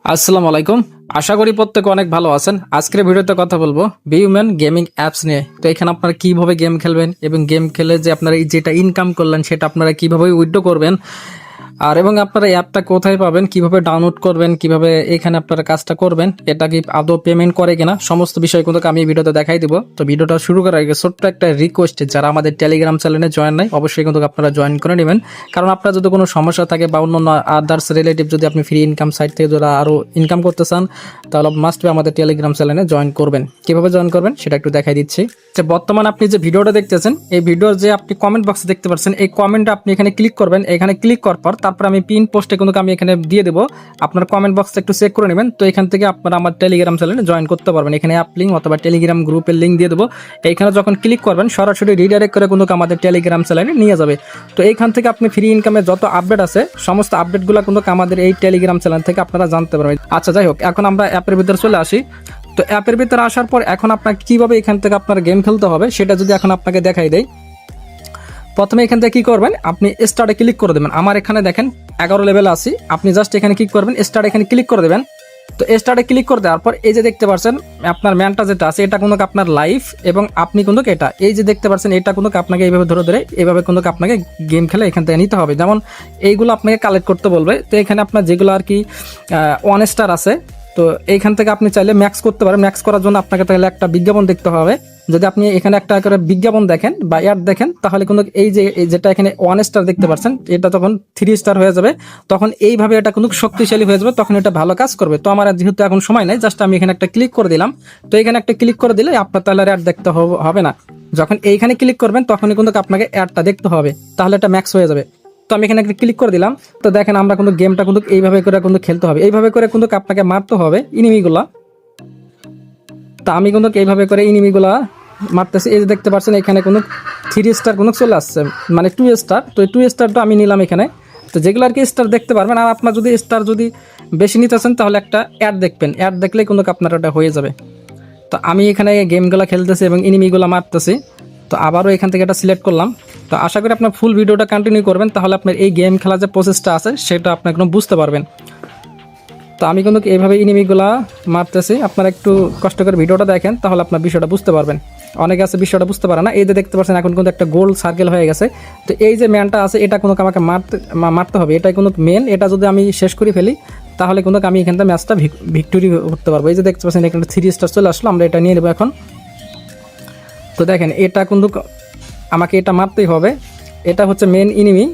আসসালামু আলাইকুম। আশা করি প্রত্যেকে অনেক ভালো আছেন। আজকের ভিডিওতে কথা বলবো বিউম্যান গেমিং অ্যাপস নিয়ে। তো এখানে আপনারা কিভাবে গেম খেলবেন এবং গেম খেলে যে আপনারা যেটা ইনকাম করলেন সেটা আপনারা কিভাবে উইথড্র করবেন, আর এবং আপনারা অ্যাপটা কোথায় পাবেন, কিভাবে ডাউনলোড করবেন, কিভাবে এখানে আপনারা কাজটা করবেন, এটা কি আদৌ পেমেন্ট করে কিনা, সমস্ত বিষয় কিন্তু আমি ভিডিওতে দেখাই দিব। তো ভিডিওটা শুরু করার আগে ছোট্ট একটা রিকোয়েস্ট, যারা আমাদের টেলিগ্রাম চ্যানেলে জয়েন নাই অবশ্যই কিন্তু আপনারা জয়েন করে নেবেন। কারণ আপনার যদি কোনো সমস্যা থাকে বা অন্য আদার্স রিলেটিভ যদি আপনি ফ্রি ইনকাম সাইট থেকে যারা আরও ইনকাম করতে চান, তাহলে মাস্ট বি আমাদের টেলিগ্রাম চ্যানেলে জয়েন করবেন। কিভাবে জয়েন করবেন সেটা একটু দেখাই দিচ্ছি। যে বর্তমানে আপনি যে ভিডিওটা দেখতেছেন, এই ভিডিওর যে আপনি কমেন্ট বক্সে দেখতে পাচ্ছেন, এই কমেন্টটা আপনি এখানে ক্লিক করবেন। এখানে ক্লিক করার পর তারপর আমি পিন পোস্টে কিন্তু আমি এখানে দিয়ে দেবো, আপনার কমেন্ট বক্সটা একটু চেক করে নেবেন। তো এখান থেকে আপনারা আমার টেলিগ্রাম চ্যানেলে জয়েন করতে পারবেন। এখানে অ্যাপ লিঙ্ক অথবা টেলিগ্রাম গ্রুপের লিঙ্ক দিয়ে দেবো। এইখানে যখন ক্লিক করবেন সরাসরি রিডাইরেক্ট করে কিন্তু আমাদের টেলিগ্রাম চ্যানেলে নিয়ে যাবে। তো এইখান থেকে আপনি ফ্রি ইনকামের যত আপডেট আছে সমস্ত আপডেটগুলো কিন্তু আমাদের এই টেলিগ্রাম চ্যানেল থেকে আপনারা জানতে পারবেন। আচ্ছা, যাই হোক, এখন আমরা অ্যাপের ভিতরে চলে আসি। তো অ্যাপের ভিতরে আসার পর এখন আপনাকে কিভাবে এখান থেকে আপনার গেম খেলতে হবে সেটা যদি এখন আপনাকে দেখাই দেয়। প্রথমে এখান থেকে কি করবেন, আপনি স্টার্টে ক্লিক করে দেবেন। আমার এখানে দেখেন 11 লেভেল আছি। আপনি জাস্ট এখানে কি করবেন, স্টার্ট এখানে ক্লিক করে দেবেন। তো স্টার্টে ক্লিক করে দেওয়ার পর এই যে দেখতে পাচ্ছেন আপনার ম্যানটা যেটা আছে এটা কিন্তু আপনার লাইফ, এবং আপনি কিন্তু এটা এই যে দেখতে পাচ্ছেন এটা কিন্তু আপনাকে এইভাবে ধরে ধরে এইভাবে কিন্তু আপনাকে গেম খেলে এখান থেকে নিতে হবে। যেমন এইগুলো আপনাকে কালেক্ট করতে বলবে। তো এখানে আপনার যেগুলো আর কি 1 স্টার আছে, তো এইখান থেকে আপনি চাইলে ম্যাক্স করতে পারেন। ম্যাক্স করার জন্য আপনাকে তাহলে একটা বিজ্ঞাপন দেখতে হবে। যদি আপনি এখানে একটা করে বিজ্ঞাপন দেখেন বা অ্যাড দেখেন, তাহলে কিন্তু এই যে যেটা এখানে 1 স্টার দেখতে পাচ্ছেন এটা তখন 3 স্টার হয়ে যাবে। তখন এইভাবে এটা কিন্তু শক্তিশালী হয়ে যাবে, তখন এটা ভালো কাজ করবে। তো আমার যেহেতু এখন সময় নাই, জাস্ট আমি এখানে একটা ক্লিক করে দিলাম। তো এখানে একটা ক্লিক করে দিলে আপনার তাহলে অ্যাড দেখতে হবে না। যখন এইখানে ক্লিক করবেন তখনই কিন্তু আপনাকে অ্যাডটা দেখতে হবে, তাহলে এটা ম্যাক্স হয়ে যাবে। তো আমি এখানে একটা ক্লিক করে দিলাম। তো দেখেন আমরা কিন্তু গেমটা কিন্তু এইভাবে করে কিন্তু খেলতে হবে, এইভাবে করে কিন্তু আপনাকে মারতে হবে ইনিমিগুলা। তা আমি কিন্তু এইভাবে করে ইনিমিগুলা মারতেছি। এই যে দেখতে পাচ্ছেন এখানে কোনো 3 স্টার কোনো চলে আসছে, মানে 2 স্টার। তো এই 2 স্টারটা আমি নিলাম এখানে। তো যেগুলো আর কি স্টার দেখতে পারবেন। আর আপনার যদি স্টার যদি বেশি নিতে চান তাহলে একটা অ্যাড দেখবেন, অ্যাড দেখলেই কিন্তু আপনার ওটা হয়ে যাবে। তো আমি এখানে গেমগুলো খেলতেছি এবং ইনিমিগুলো মারতেছি। তো আবারও এখান থেকে এটা সিলেক্ট করলাম। তো আশা করি আপনার ফুল ভিডিওটা কন্টিনিউ করবেন, তাহলে আপনার এই গেম খেলার যে প্রসেসটা আছে সেটা আপনি একদম বুঝতে পারবেন। তো আমি কিন্তু এইভাবে ইনিমিগুলা মারতেছি। আপনারা একটু কষ্ট করে ভিডিওটা দেখেন, তাহলে আপনার বিষয়টা বুঝতে পারবেন। অনেকে আছে বিষয়টা বুঝতে পারে না। এই যে দেখতে পাচ্ছেন এখন কিন্তু একটা গোল সার্কেল হয়ে গেছে। তো এই যে ম্যানটা আছে এটা কিন্তু আমাকে মারতে হবে, এটাই কিন্তু মেন। এটা যদি আমি শেষ করে ফেলি তাহলে কিন্তু আমি এখান থেকে ম্যাচটা ভিক্টোরি করতে পারবো। এই যে দেখতে পাচ্ছেন এখানে 3 স্টার চলে আসলো, আমরা এটা নিয়ে নেবো এখন। তো দেখেন এটা কিন্তু আমাকে এটা মারতেই হবে, এটা হচ্ছে মেন ইনিমি।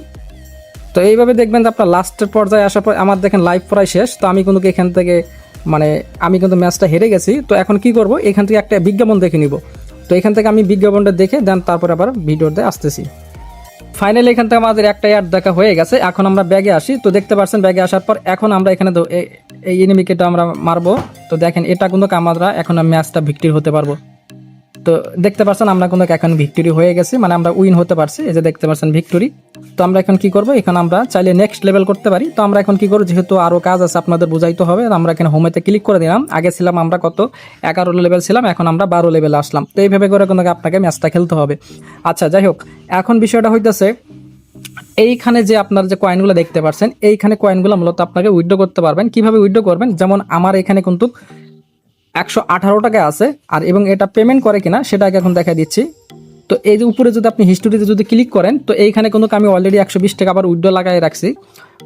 তো এইভাবে দেখবেন যে আপনার লাস্টের পর্যায়ে আসার পর আমার দেখেন লাইফ প্রায় শেষ। তো আমি কিন্তু এখান থেকে আমি কিন্তু ম্যাচটা হেরে গেছি। তো এখন কি করব, এখান থেকে একটা বিজ্ঞাপন দেখে নিব। তো এখান থেকে আমি বিজ্ঞাপনটা দেখে দেন তারপরে আবার ভিডিওতে আসতেছি। ফাইনালি এখান থেকে আমাদের একটা অ্যাড দেখা হয়ে গেছে। এখন আমরা ব্যাগে আসি। তো দেখতে পাচ্ছেন ব্যাগে আসার পর এখন আমরা এখানে এই এনিমিকেটা আমরা মারবো। তো দেখেন এটা কিন্তু আমরা এখন ম্যাচটা ভিক্টরি হতে পারবো। তো দেখতে পাচ্ছেন আমরা কিন্তু এখন ভিক্টরি হয়ে গেছি, মানে আমরা উইন হতে পারছি। এই যে দেখতে পাচ্ছেন ভিক্টরি। তো আমরা এখন কি করব, এখন আমরা চাইলে নেক্সট লেভেল করতে পারি। তো আমরা এখন কি করব, যেহেতু আরও কাজ আছে আপনাদের বুঝাইতে হবে, আমরা এখানে হোমেতে ক্লিক করে দিলাম। আগে ছিলাম আমরা কত 11 লেভেল ছিলাম, এখন আমরা 12 লেভেলে আসলাম। তো এইভাবে করে কিন্তু আপনাকে ম্যাচটা খেলতে হবে। আচ্ছা, যাই হোক, এখন বিষয়টা হইতেছে এইখানে যে আপনার যে কয়েনগুলো দেখতে পাচ্ছেন, এইখানে কয়েনগুলো মূলত আপনাকে উইথড্র করতে পারবেন। কিভাবে উইথড্র করবেন, যেমন আমার এখানে কিন্তু 118 টাকা আছে, আর এবং এটা পেমেন্ট করে কিনা সেটা আগে এখন দেখা দিচ্ছি। তো এই যে উপরে যদি আপনি হিস্টোরিতে যদি ক্লিক করেন, তো এইখানে কিন্তু আমি অলরেডি 120 টাকা আবার উইথড্র লাগাই রাখছি।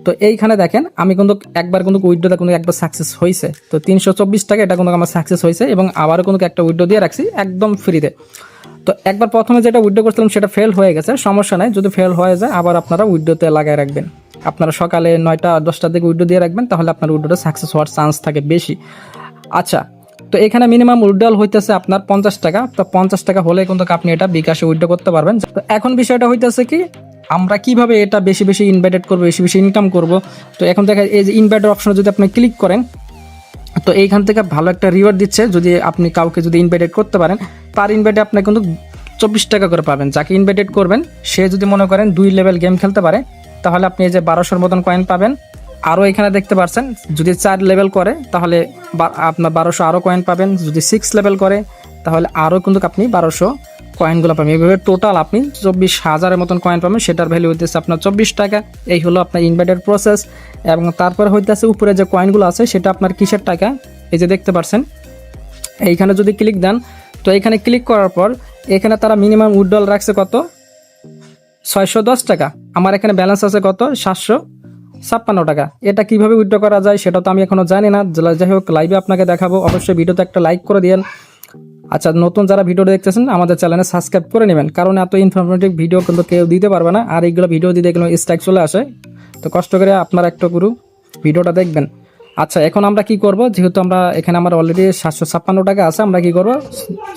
তো এইখানে দেখেন আমি কিন্তু একবার কিন্তু উইথড্রটা কিন্তু একবার সাকসেস হয়েছে। তো 324 টাকা এটা কিন্তু আমার সাকসেস হয়েছে, এবং আবারও কিন্তু একটা উইথড্র দিয়ে রাখছি একদম ফ্রিতে। তো একবার প্রথমে যেটা উইথড্র করছিলাম সেটা ফেল হয়ে গেছে, সমস্যা নাই। যদি ফেল হয়ে যায় আবার আপনারা উইথড্রতে লাগাই রাখবেন। আপনারা সকালে 9টা-10টার দিকে উইথড্র দিয়ে রাখবেন, তাহলে আপনার উইথড্রটা সাকসেস হওয়ার চান্স থাকে বেশি। আচ্ছা, তো এখানে মিনিমাম উইথড্রল হইতেছে আপনার 50 টাকা। তো 50 টাকা হলে কিন্তু আপনি এটা বিকাশে উইথড্র করতে পারবেন। তো এখন বিষয়টা হইতেছে কি, আমরা কিভাবে এটা বেশি বেশি ইনভাইটেড করবো, বেশি বেশি ইনকাম করব। তো এখন দেখা এই যে ইনভাইটের অপশনে যদি আপনি ক্লিক করেন, তো এইখান থেকে ভালো একটা রিওয়ার্ড দিচ্ছে। যদি আপনি কাউকে যদি ইনভাইটেড করতে পারেন, পার ইনভাইটে আপনি কিন্তু 24 টাকা করে পাবেন। যাকে ইনভাইটেড করবেন সে যদি মনে করেন 2 লেভেল গেম খেলতে পারে, তাহলে আপনি এই যে 1200-র মতন কয়েন পাবেন। আরও এখানে দেখতে পাচ্ছেন যদি 4 লেভেল করে তাহলে আপনার 1200 আরও কয়েন পাবেন। যদি 6 লেভেল করে তাহলে আরও কিন্তু আপনি 1200 কয়েনগুলো পাবেন। এইভাবে টোটাল আপনি 24,000-এর মতন কয়েন পাবেন, সেটার ভ্যালু হইতেছে আপনার 24 টাকা। এই হলো আপনার ইনভাইটেড প্রসেস। এবং তারপরে হইতেছে উপরে যে কয়েনগুলো আছে সেটা আপনার কিসের টাকা, এই যে দেখতে পাচ্ছেন এইখানে যদি ক্লিক দেন, তো এইখানে ক্লিক করার পর এখানে তারা মিনিমাম উইথড্রল রাখছে কত, 610 টাকা। আমার এখানে ব্যালেন্স আছে কত, 756 টাকা। এটা কিভাবে উইথড্র করা যায় সেটা তো আমি এখনো জানি না, যাই হোক লাইভে আপনাকে দেখাবো। অবশ্যই ভিডিওতে একটা লাইক করে দিন। আচ্ছা, নতুন যারা ভিডিও দেখতেছেন আমাদের চ্যানেলে সাবস্ক্রাইব করে নেবেন, কারণ এত ইনফরমেটিভ ভিডিও কিন্তু কেউ দিতে পারবে না, আর এইগুলো ভিডিও দিতে গেলে স্ট্রাইক চলে আসে। তো কষ্ট করে আপনারা একটা গুরু ভিডিওটা দেখবেন। আচ্ছা, এখন আমরা কি করব, যেহেতু আমরা এখানে আমার অলরেডি 756 টাকা আছে, আমরা কি করব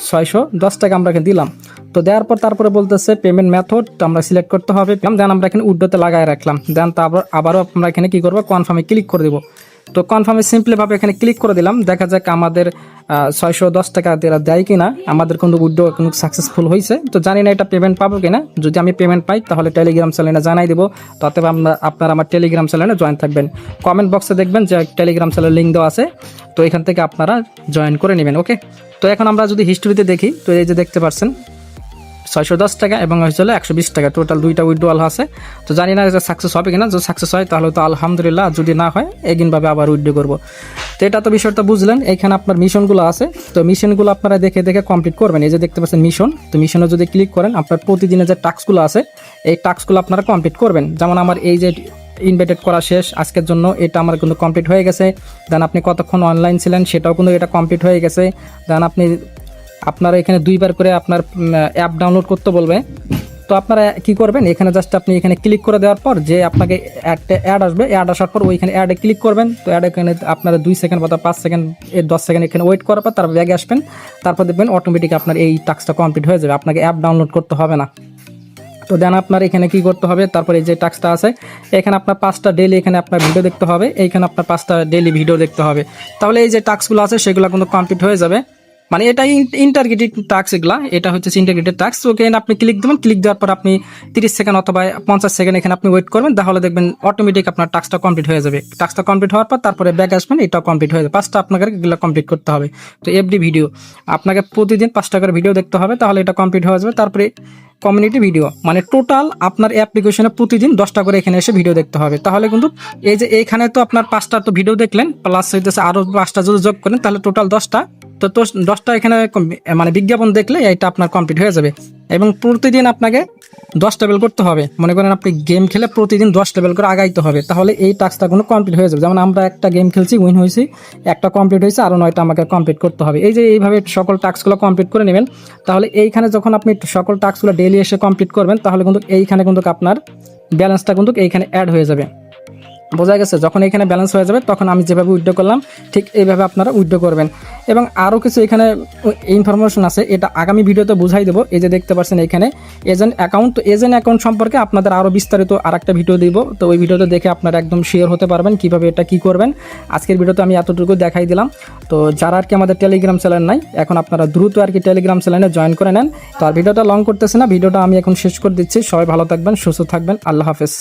610 টাকা আমরা এখানে দিলাম। তো দেওয়ার পর তারপরে বলতেছে পেমেন্ট মেথড আমরা সিলেক্ট করতে হবে, দেন আমরা এখানে উইথড্রোতে লাগায় রাখলাম। দেন তারপর আবারও আমরা এখানে কি করব, কনফার্মে ক্লিক করে দেবো। তো কনফার্মে সিম্পলিভাবে এখানে ক্লিক করে দিলাম। দেখা যাক আমাদের 610 টাকা দেয় কিনা, আমাদের কিন্তু উইথড্র কিন্তু সাকসেসফুল হয়েছে। তো জানি না এটা পেমেন্ট পাবো কিনা, যদি আমি পেমেন্ট পাই তাহলে টেলিগ্রাম চ্যানেলে জানাই দেবো। তো অতএব আপনারা আমার টেলিগ্রাম চ্যানেলে জয়েন থাকবেন। কমেন্ট বক্সে দেখবেন যে টেলিগ্রাম চ্যানেলের লিঙ্ক দেওয়া আছে, তো এখান থেকে আপনারা জয়েন করে নেবেন। ওকে, তো এখন আমরা যদি হিস্ট্রিতে দেখি, তো এই যে দেখতে পাচ্ছেন 610 টাকা এবং হয়েছিল 120 টাকা, টোটাল দুইটা উইথড্রল আছে। তো জানি না যে সাকসেস হবে কিনা, যদি সাকসেস হয় তাহলে তো আলহামদুলিল্লাহ, যদি না হয় এগিনভাবে আবার উইথড্র করবো। তো এটা তো বিষয়টা বুঝলেন। এখানে আপনার মিশনগুলো আছে, তো মিশনগুলো আপনারা দেখে দেখে কমপ্লিট করবেন। এই যে দেখতে পাচ্ছেন মিশন, তো মিশনে যদি ক্লিক করেন আপনার প্রতিদিনের যে টাস্কগুলো আছে এই টাস্কগুলো আপনারা কমপ্লিট করবেন। যেমন আমার এই যে ইনভাইটেড করা শেষ আজকের জন্য, এটা আমার কিন্তু কমপ্লিট হয়ে গেছে। দেন আপনি কতক্ষণ অনলাইন ছিলেন সেটাও কিন্তু এটা কমপ্লিট হয়ে গেছে। দেন আপনারা এখানে 2বার করে আপনার অ্যাপ ডাউনলোড করতে বলবে। তো আপনারা কি করবেন, এখানে জাস্ট আপনি এখানে ক্লিক করে দেওয়ার পর যে আপনাকে একটা অ্যাড আসবে, অ্যাড আসার পর ওইখানে অ্যাডে ক্লিক করবেন। তো অ্যাড এখানে আপনারা 2 সেকেন্ড বা 5 সেকেন্ড 10 সেকেন্ড এখানে ওয়েট করার পর তারপর ব্যাগে আসবেন। তারপর দেখবেন অটোমেটিক আপনার এই টাস্কটা কমপ্লিট হয়ে যাবে, আপনাকে অ্যাপ ডাউনলোড করতে হবে না। তো দেন আপনার এখানে কি করতে হবে, তারপরে এই যে টাস্কটা আছে এখানে আপনার 5টা ডেইলি এখানে আপনার ভিডিও দেখতে হবে, এইখানে আপনার 5টা ডেইলি ভিডিও দেখতে হবে। তাহলে এই যে টাস্কগুলো আছে সেগুলো কিন্তু কমপ্লিট হয়ে যাবে। মানে এটা ইন্টারগ্রেটেড টাস্ক, এগুলা এটা হচ্ছে ইন্টারগ্রেটেড টাস্ক। তো এখানে আপনি ক্লিক দেবেন, ক্লিক দেওয়ার পর আপনি 30 সেকেন্ড অথবা 50 সেকেন্ড এখানে আপনি ওয়েট করবেন, তাহলে দেখবেন অটোমেটিক আপনার টাস্কটা কমপ্লিট হয়ে যাবে। টাস্কটা কমপ্লিট হওয়ার পর তারপরে ব্যাক আসবেন, এটাও কমপ্লিট হয়ে যাবে। 5টা আপনাকে এগুলো কমপ্লিট করতে হবে। তো এভরি ভিডিও আপনাকে প্রতিদিন 5টা করে ভিডিও দেখতে হবে, তাহলে এটা কমপ্লিট হয়ে যাবে। তারপরে কমিউনিটি ভিডিও, মানে টোটাল আপনার অ্যাপ্লিকেশনে প্রতিদিন 10টা করে এখানে এসে ভিডিও দেখতে হবে। তাহলে কিন্তু এই যে এইখানে তো আপনার 5টা তো ভিডিও দেখলেন, প্লাস হইতেছে আরও 5টা যদি যোগ করেন তাহলে টোটাল 10টা। তো 10টা এখানে মানে বিজ্ঞাপন দেখলে এটা আপনার কমপ্লিট হয়ে যাবে। এবং প্রতিদিন আপনাকে 10 লেভেল করতে হবে। মনে করেন আপনি গেম খেলে প্রতিদিন 10 লেভেল করে আগাইতে হবে, তাহলে এই টাস্কটা কোনো কমপ্লিট হয়ে যাবে। যেমন আমরা একটা গেম খেলছি, উইন হয়েছি, একটা কমপ্লিট হয়েছে, আরও 9টা আমাকে কমপ্লিট করতে হবে। এই যে এইভাবে সকল টাস্কগুলো কমপ্লিট করে নেবেন। তাহলে এইখানে যখন আপনি সকল টাস্কগুলো ডেইলি এসে কমপ্লিট করবেন, তাহলে কিন্তু এইখানে কিন্তু আপনার ব্যালেন্সটা কিন্তু এইখানে অ্যাড হয়ে যাবে। বোঝা গেছে? যখন এখানে ব্যালেন্স হয়ে যাবে তখন আমি যেভাবে উইথড্র করলাম ঠিক এইভাবে আপনারা উইথড্র করবেন। এবং আরও কিছু এখানে ইনফরমেশন আছে, এটা আগামী ভিডিওতে বুঝাই দেবো। এই যে দেখতে পাচ্ছেন এখানে এজেন্ট অ্যাকাউন্ট, তো এজেন্ট অ্যাকাউন্ট সম্পর্কে আপনাদের আরও বিস্তারিত আরেকটা ভিডিও দিব। তো ওই ভিডিওতে দেখে আপনারা একদম শিওর হতে পারবেন কীভাবে এটা কী করবেন। আজকের ভিডিওতে আমি এতটুকু দেখাই দিলাম। তো যারা আর কি আমাদের টেলিগ্রাম চ্যানেল নাই, এখন আপনারা দ্রুত আর কি টেলিগ্রাম চ্যানেলে জয়েন করে নেন। তো আর ভিডিওটা লং করতেছে না, ভিডিওটা আমি এখন শেষ করে দিচ্ছি। সবাই ভালো থাকবেন, সুস্থ থাকবেন, আল্লাহ হাফেজ।